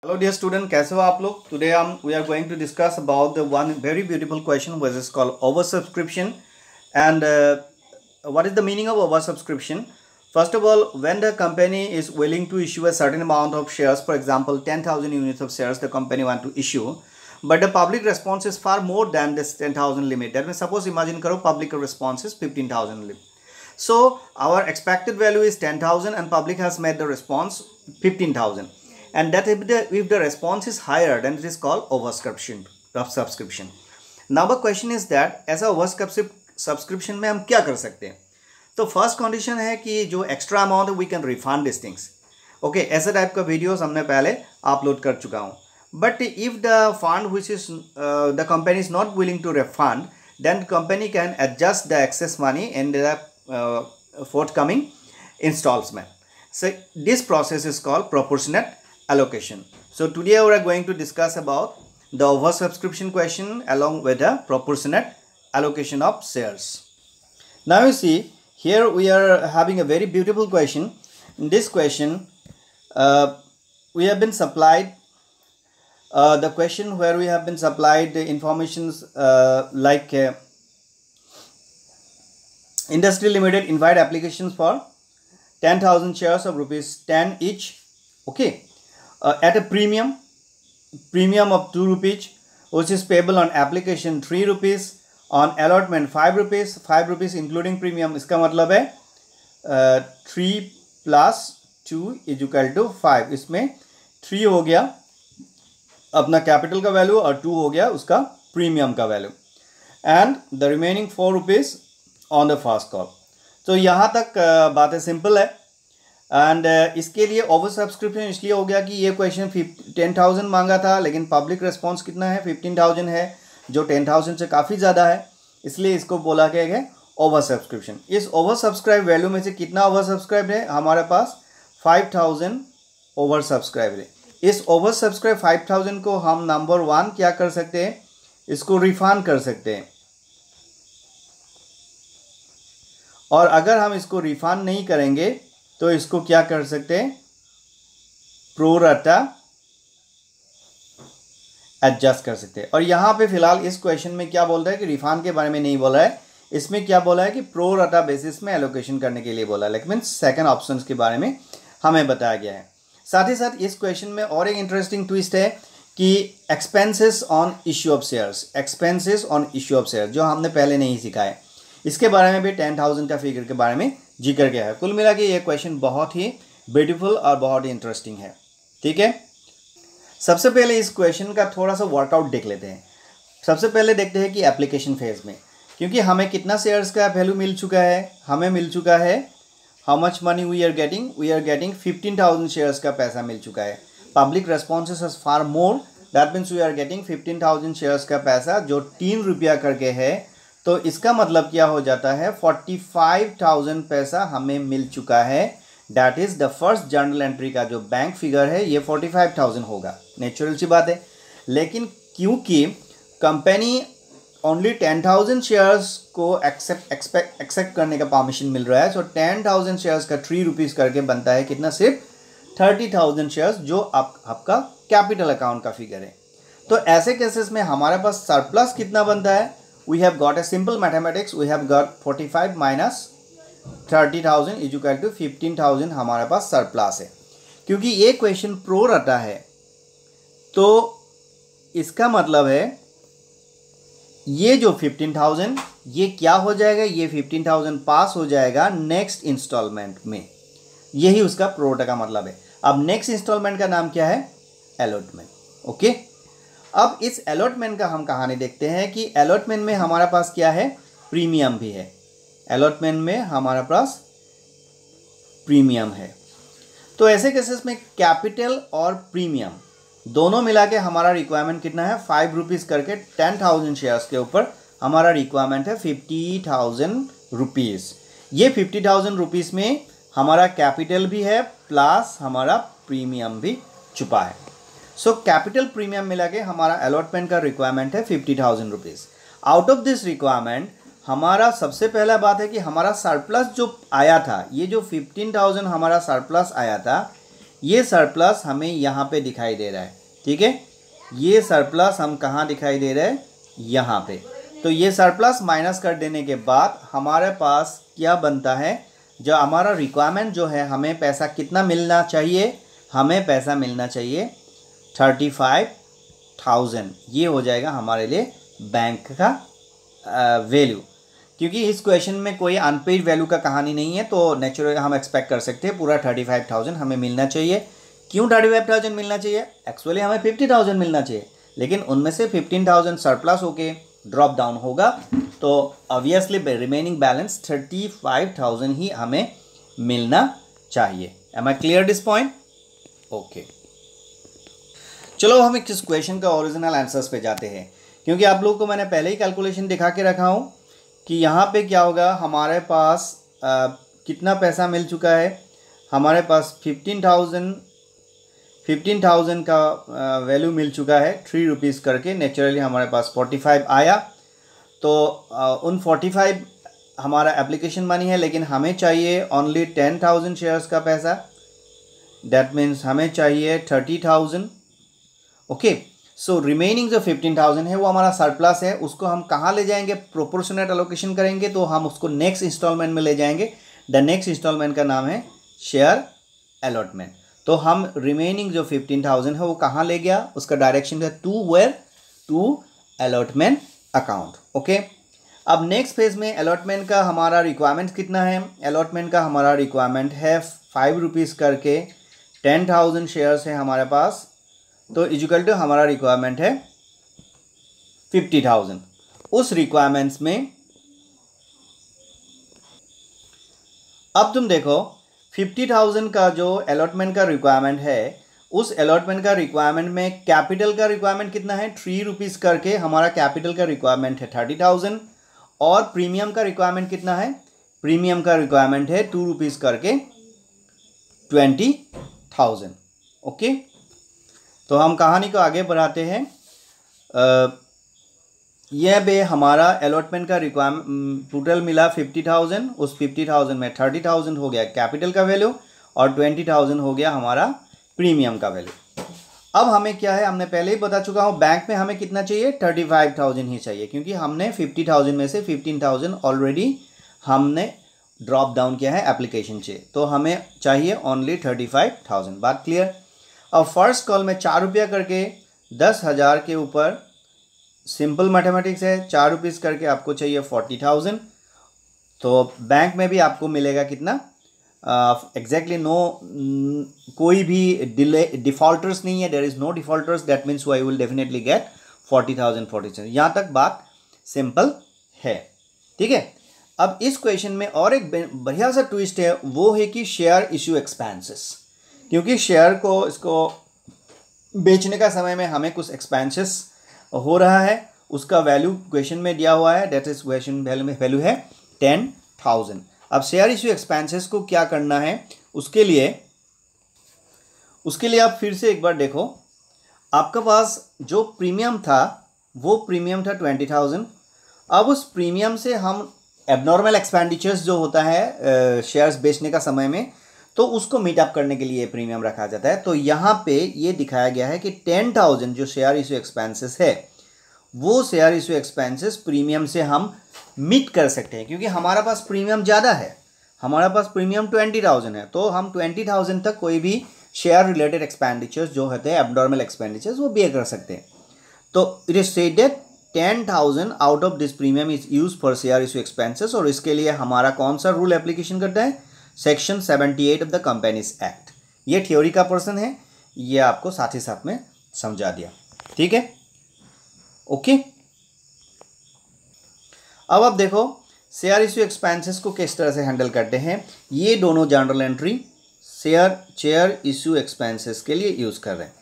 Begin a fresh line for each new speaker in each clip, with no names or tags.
Hello dear student, कैसे हो आप लोग? Today we are going to discuss about the one very beautiful question which is called oversubscription. And what is the meaning of oversubscription? First of all, when the company is willing to issue a certain amount of shares, for example 10,000 units of shares the company want to issue, but the public response is far more than this 10,000 limit. That means suppose imagine karo public response is 15,000 limit. So our expected value is 10,000 and public has made the response 15,000. And that if the response is higher, then it is called oversubscription. Now the question is that ऐसा oversubscription में हम क्या कर सकते हैं? तो first condition है कि जो एक्स्ट्रा अमाउंट है we can refund this things. Okay, ऐसा टाइप का वीडियोस हमने पहले अपलोड कर चुका हूँ. But if the fund which is the company is not willing to refund, then company can adjust the excess money in the forthcoming installment. So this process is called proportionate allocation. So today we are going to discuss about the oversubscription question along with the proportionate allocation of shares. Now you see here we are having a very beautiful question. In this question we have been supplied the question where we have been supplied the informations like Industry Limited invite applications for 10,000 shares of rupees 10 each, okay, at a premium of 2 rupees, which is payable on application 3 rupees, on allotment 5 rupees, 5 rupees including premium. इसका मतलब है 3 plus 2 is equal to 5. इसमें 3 हो गया अपना capital का value और 2 हो गया उसका प्रीमियम का value, and the remaining 4 rupees on the first call. तो यहाँ तक बातें सिंपल है. एंड इसके लिए ओवर सब्सक्रिप्शन इसलिए हो गया कि ये क्वेश्चन 10,000 मांगा था, लेकिन पब्लिक रिस्पॉन्स कितना है 15,000 है, जो 10,000 से काफ़ी ज़्यादा है, इसलिए इसको बोला गया है ओवर सब्सक्रिप्शन. इस ओवर सब्सक्राइब वैल्यू में से कितना ओवर सब्सक्राइब है? हमारे पास 5,000 ओवर सब्सक्राइब है. इस ओवर सब्सक्राइब 5,000 को हम नंबर 1 क्या कर सकते हैं, इसको रिफंड कर सकते हैं. और अगर हम इसको रिफंड नहीं करेंगे तो इसको क्या कर सकते हैं, प्रो राटा एडजस्ट कर सकते हैं. और यहाँ पे फिलहाल इस क्वेश्चन में क्या बोल रहा है कि रिफंड के बारे में नहीं बोला है, इसमें क्या बोला है कि प्रो राटा बेसिस में एलोकेशन करने के लिए बोला है. लेकिन सेकंड ऑप्शंस के बारे में हमें बताया गया है. साथ ही साथ इस क्वेश्चन में और एक इंटरेस्टिंग ट्विस्ट है कि expenses on issue of shares, expenses on issue of shares जो हमने पहले नहीं सीखा है, इसके बारे में भी 10,000 का फिगर के बारे में जिक्र किया है. कुल मिला के ये क्वेश्चन बहुत ही ब्यूटीफुल और बहुत ही इंटरेस्टिंग है. ठीक है, सबसे पहले इस क्वेश्चन का थोड़ा सा वर्कआउट देख लेते हैं. सबसे पहले देखते हैं कि एप्लीकेशन फेज में, क्योंकि हमें कितना शेयर्स का वैल्यू मिल चुका है, हमें मिल चुका है how much money we are getting 15,000 shares का पैसा मिल चुका है. Public responses is far more, that means we are getting 15,000 shares का पैसा जो 3 रुपया करके है. तो इसका मतलब क्या हो जाता है, 45,000 पैसा हमें मिल चुका है. That is the first journal entry का जो बैंक फिगर है ये 45,000 होगा. नेचुरल सी बात है. लेकिन क्योंकि कंपनी ओनली 10,000 शेयर्स को एक्सेप्ट करने का परमिशन मिल रहा है, सो 10,000 शेयर्स का 3 रुपीज़ करके बनता है कितना, सिर्फ 30,000 शेयर्स, जो आपका कैपिटल अकाउंट का फिगर है. तो ऐसे केसेस में हमारे पास सरप्लस कितना बनता है, we have got a simple mathematics, we have got 45 minus 30,000 is equal to 15,000 हमारे पास सरप्लस है. क्योंकि ये क्वेश्चन प्रो रटा है तो इसका मतलब है ये जो 15,000 ये क्या हो जाएगा, ये 15,000 पास हो जाएगा नेक्स्ट इंस्टॉलमेंट में. यही उसका प्रो रटा का मतलब है. अब नेक्स्ट इंस्टॉलमेंट का नाम क्या है, अलॉटमेंट. ओके, अब इस अलॉटमेंट का हम कहानी देखते हैं कि अलॉटमेंट में हमारा पास क्या है, प्रीमियम भी है. अलॉटमेंट में हमारा पास प्रीमियम है. तो ऐसे केसेस में कैपिटल और प्रीमियम दोनों मिला के हमारा रिक्वायरमेंट कितना है, 5 रुपीज़ करके 10,000 शेयर्स के ऊपर हमारा रिक्वायरमेंट है 50,000 रुपीज़. ये 50,000 रुपीज़ में हमारा कैपिटल भी है प्लस हमारा प्रीमियम भी छुपा है. सो कैपिटल प्रीमियम मिला के हमारा अलॉटमेंट का रिक्वायरमेंट है 50,000 rupees. Out of this requirement हमारा सबसे पहला बात है कि हमारा सरप्लस जो आया था, ये जो 15,000 हमारा सरप्लस आया था, ये सरप्लस हमें यहाँ पे दिखाई दे रहा है, ठीक है। ये सरप्लस हम कहाँ दिखाई दे रहा है, यहाँ पे। तो ये सरप्लस माइनस कर देने के बाद हमारे पास क्या बनता है, जो हमारा रिक्वायरमेंट जो है, हमें पैसा कितना मिलना चाहिए, हमें पैसा मिलना चाहिए 35,000। ये हो जाएगा हमारे लिए बैंक का वैल्यू। क्योंकि इस क्वेश्चन में कोई अनपेड वैल्यू का कहानी नहीं है, तो नेचुरली हम एक्सपेक्ट कर सकते हैं पूरा 35,000 हमें मिलना चाहिए। क्यों 35,000 मिलना चाहिए, एक्चुअली हमें 50,000 मिलना चाहिए, लेकिन उनमें से 15,000 सरप्लस होके ड्रॉप डाउन होगा, तो ऑब्वियसली रिमेनिंग बैलेंस 35,000 ही हमें मिलना चाहिए। Am I clear this point? Okay, चलो हम इस क्वेश्चन का ओरिजिनल आंसर्स पे जाते हैं। क्योंकि आप लोगों को मैंने पहले ही कैलकुलेशन दिखा के रखा हूँ कि यहाँ पे क्या होगा, हमारे पास कितना पैसा मिल चुका है, हमारे पास 15,000 का वैल्यू मिल चुका है 3 रुपीज़ करके। नेचुरली हमारे पास 45 आया, तो उन 45 हमारा एप्लीकेशन मनी है, लेकिन हमें चाहिए ओनली 10,000 शेयर्स का पैसा। दैट मीन्स हमें चाहिए 30,000। ओके, सो रिमेनिंग जो 15,000 है वो हमारा सरप्लस है, उसको हम कहाँ ले जाएंगे, प्रोपोर्शनेट एलोकेशन करेंगे, तो हम उसको नेक्स्ट इंस्टॉलमेंट में ले जाएंगे। द नेक्स्ट इंस्टॉलमेंट का नाम है शेयर अलॉटमेंट। तो हम रिमेनिंग जो 15,000 है वो कहाँ ले गया, उसका डायरेक्शन है टू अलॉटमेंट अकाउंट। ओके, अब नेक्स्ट फेज में अलॉटमेंट का हमारा रिक्वायरमेंट कितना है, अलॉटमेंट का हमारा रिक्वायरमेंट है 5 रुपीज़ करके। 10,000 शेयर्स है हमारे पास, तो इक्वल टू हमारा रिक्वायरमेंट है 50,000। उस रिक्वायरमेंट्स में अब तुम देखो 50,000 का जो अलॉटमेंट का रिक्वायरमेंट है, उस अलॉटमेंट का रिक्वायरमेंट में कैपिटल का रिक्वायरमेंट कितना है, 3 रुपीज़ करके हमारा कैपिटल का रिक्वायरमेंट है 30,000। और प्रीमियम का रिक्वायरमेंट कितना है, प्रीमियम का रिक्वायरमेंट है 2 रुपीज़ करके 20,000। ओके, तो हम कहानी को आगे बढ़ाते हैं। यह बे हमारा अलॉटमेंट का रिक्वायरमेंट टोटल मिला 50,000। उस 50,000 में 30,000 हो गया कैपिटल का वैल्यू और 20,000 हो गया हमारा प्रीमियम का वैल्यू। अब हमें क्या है, हमने पहले ही बता चुका हूँ, बैंक में हमें कितना चाहिए, 35,000 ही चाहिए, क्योंकि हमने 50,000 में से 15,000 ऑलरेडी हमने ड्रॉप डाउन किया है एप्लीकेशन से, तो हमें चाहिए ओनली 35,000। बात क्लियर? अब फर्स्ट कॉल में 4 रुपया करके 10,000 के ऊपर सिंपल मैथमेटिक्स है, 4 रुपीज़ करके आपको चाहिए 40,000। तो बैंक में भी आपको मिलेगा कितना, एग्जैक्टली कोई भी डिफॉल्टर्स नहीं है, there is no defaulters, that means I will definitely get 40,000 40,000। यहाँ तक बात सिंपल है, ठीक है। अब इस क्वेश्चन में और एक बढ़िया सा ट्विस्ट है, वो है कि शेयर इश्यू एक्सपेंसेस। क्योंकि शेयर को इसको बेचने का समय में हमें कुछ एक्सपेंसेस हो रहा है, उसका वैल्यू क्वेश्चन में दिया हुआ है, दैट इज क्वेश्चन वैल्यू है 10,000। अब शेयर इश्यू एक्सपेंसेस को क्या करना है, उसके लिए आप फिर से एक बार देखो, आपका पास जो प्रीमियम था वो प्रीमियम था 20,000। अब उस प्रीमियम से हम एबनॉर्मल एक्सपेंडिचर्स जो होता है शेयर्स बेचने का समय में, तो उसको मीट अप करने के लिए प्रीमियम रखा जाता है। तो यहाँ पे ये दिखाया गया है कि 10,000 जो शेयर इश्यू एक्सपेंसेस है, वो शेयर इश्यू एक्सपेंसेस प्रीमियम से हम मीट कर सकते हैं, क्योंकि हमारा पास प्रीमियम ज़्यादा है, हमारा पास प्रीमियम 20,000 है, तो हम 20,000 तक कोई भी शेयर रिलेटेड एक्सपेंडिचर्स जो होते हैं एबनॉर्मल एक्सपेंडिचर्स, वो बेयर कर सकते हैं। तो it is said that 10,000 out of this premium is use for share issue expenses. और इसके लिए हमारा कौन सा रूल एप्लीकेशन करता है, section 78 of the companies act. ये थ्योरी का पर्सन है, ये आपको साथ ही साथ में समझा दिया, ठीक है। ओके, अब आप देखो शेयर इश्यू एक्सपेंसेस को किस तरह से हैंडल करते हैं। ये दोनों journal entry share issue expenses के लिए यूज कर रहे हैं।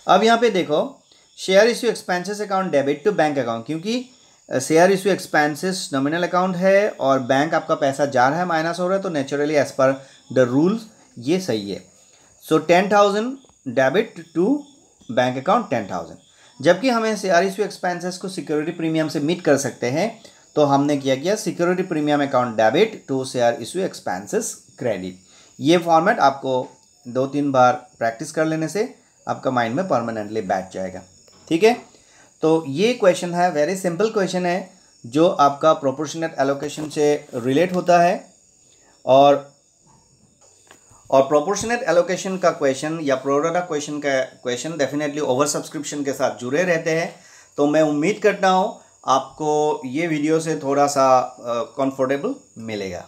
अब यहाँ पे देखो, share issue expenses account debit to bank account, क्योंकि share issue expenses nominal account है और बैंक आपका पैसा जा रहा है, माइनस हो रहा है, तो naturally as per the rules ये सही है। So 10,000 debit to bank account 10,000। जबकि हमें शेयर इश्यू एक्सपेंसेस को सिक्योरिटी प्रीमियम से मीट कर सकते हैं, तो हमने किया security premium account debit to share issue expenses credit. ये फॉर्मेट आपको 2-3 बार प्रैक्टिस कर लेने से आपका माइंड में परमानेंटली बैठ जाएगा। ठीक है, तो ये क्वेश्चन है, वेरी सिंपल क्वेश्चन है जो आपका प्रोपोर्शनेट एलोकेशन से रिलेट होता है। और प्रोपोर्शनेट एलोकेशन का क्वेश्चन या प्रोराटा क्वेश्चन का क्वेश्चन डेफिनेटली ओवर सब्सक्रिप्शन के साथ जुड़े रहते हैं। तो मैं उम्मीद करता हूँ आपको ये वीडियो से थोड़ा सा कंफर्टेबल मिलेगा।